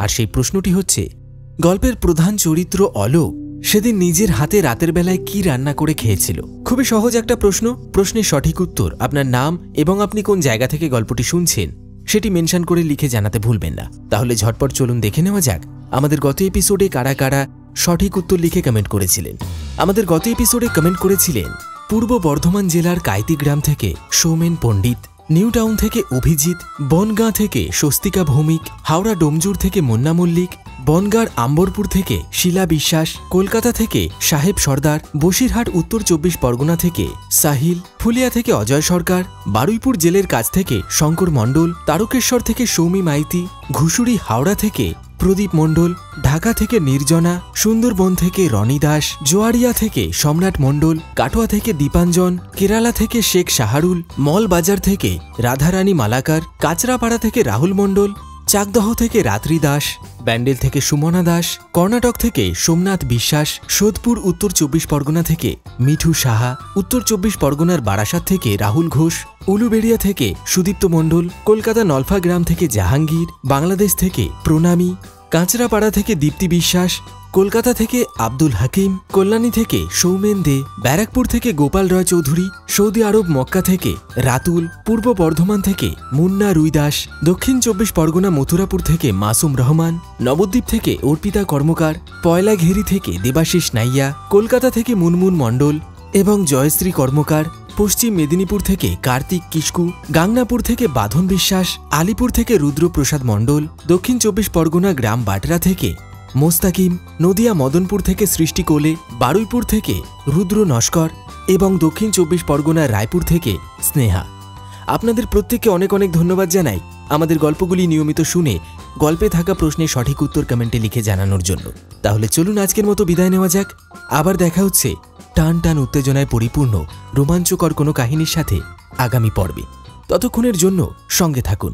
আর সেই প্রশ্নটি হচ্ছে, গল্পের প্রধান চরিত্র অলোক সেদিন নিজের হাতে রাতের বেলায় কি রান্না করে খেয়েছিল। খুবই সহজ একটা প্রশ্ন। প্রশ্নের সঠিক উত্তর, আপনার নাম এবং আপনি কোন জায়গা থেকে গল্পটি শুনছেন সেটি মেনশন করে লিখে জানাতে ভুলবেন না। তাহলে ঝটপট চলুন দেখে নেওয়া যাক আমাদের গত এপিসোডে কারা কারা সঠিক উত্তর লিখে কমেন্ট করেছিলেন। আমাদের গত এপিসোডে কমেন্ট করেছিলেন পূর্ব বর্ধমান জেলার কাইতি গ্রাম থেকে সৌমেন পণ্ডিত, নিউ টাউন থেকে অভিজিৎ, বনগাঁ থেকে স্বস্তিকা ভৌমিক, হাওড়া ডোমজুর থেকে মুন্না মল্লিক, বনগাঁর আম্বরপুর থেকে শিলা বিশ্বাস, কলকাতা থেকে সাহেব সর্দার, বসিরহাট উত্তর 24 পরগনা থেকে সাহিল, ফুলিয়া থেকে অজয় সরকার, বারুইপুর জেলের কাছ থেকে শঙ্কর মণ্ডল, তারকেশ্বর থেকে সৌমি মাইতি, ঘুষুরি হাওড়া থেকে প্রদীপ মণ্ডল, ঢাকা থেকে নির্জনা, সুন্দরবন থেকে রনি দাস, জোয়ারিয়া থেকে সম্রাট মণ্ডল, কাটোয়া থেকে দীপাঞ্জন, কেরালা থেকে শেখ শাহরুল, মল বাজার থেকে রাধারানী মালাকার, কাচরাপাড়া থেকে রাহুল মণ্ডল, চাকদহ থেকে রাত্রি দাস, ব্যান্ডেল থেকে সুমনা দাস, কর্ণাটক থেকে সোমনাথ বিশ্বাস, সোদপুর উত্তর 24 পরগনা থেকে মিঠু সাহা, উত্তর 24 পরগনার বারাসাত থেকে রাহুল ঘোষ, উলুবেড়িয়া থেকে সুদীপ্ত মণ্ডল, কলকাতা নলফা গ্রাম থেকে জাহাঙ্গীর, বাংলাদেশ থেকে প্রণামী, কাঁচরাপাড়া থেকে দীপ্তি বিশ্বাস, কলকাতা থেকে আব্দুল হাকিম, কল্যাণী থেকে সৌমেন দে, ব্যারাকপুর থেকে গোপাল রয় চৌধুরী, সৌদি আরব মক্কা থেকে রাতুল, পূর্ব বর্ধমান থেকে মুন্না রুইদাস, দক্ষিণ 24 পরগনা মথুরাপুর থেকে মাসুম রহমান, নবদ্বীপ থেকে অর্পিতা কর্মকার, পয়লাঘেরি থেকে দেবাশিস নাইয়া, কলকাতা থেকে মুনমুন মণ্ডল এবং জয়শ্রী কর্মকার, পশ্চিম মেদিনীপুর থেকে কার্তিক কিস্কু, গাংনাপুর থেকে বাঁধন বিশ্বাস, আলিপুর থেকে রুদ্রপ্রসাদ মণ্ডল, দক্ষিণ 24 পরগনা গ্রাম বাটরা থেকে মোস্তাকিম, নদিয়া মদনপুর থেকে সৃষ্টি কোলে, বারুইপুর থেকে রুদ্র নস্কর এবং দক্ষিণ 24 পরগনা রায়পুর থেকে স্নেহা। আপনাদের প্রত্যেককে অনেক অনেক ধন্যবাদ জানাই আমাদের গল্পগুলি নিয়মিত শুনে গল্পে থাকা প্রশ্নের সঠিক উত্তর কমেন্টে লিখে জানানোর জন্য। তাহলে চলুন আজকের মতো বিদায় নেওয়া যাক। আবার দেখা হচ্ছে টান টান উত্তেজনায় পরিপূর্ণ রোমাঞ্চকর কোনো কাহিনীর সাথে আগামী পর্বে। ততক্ষণের জন্য সঙ্গে থাকুন।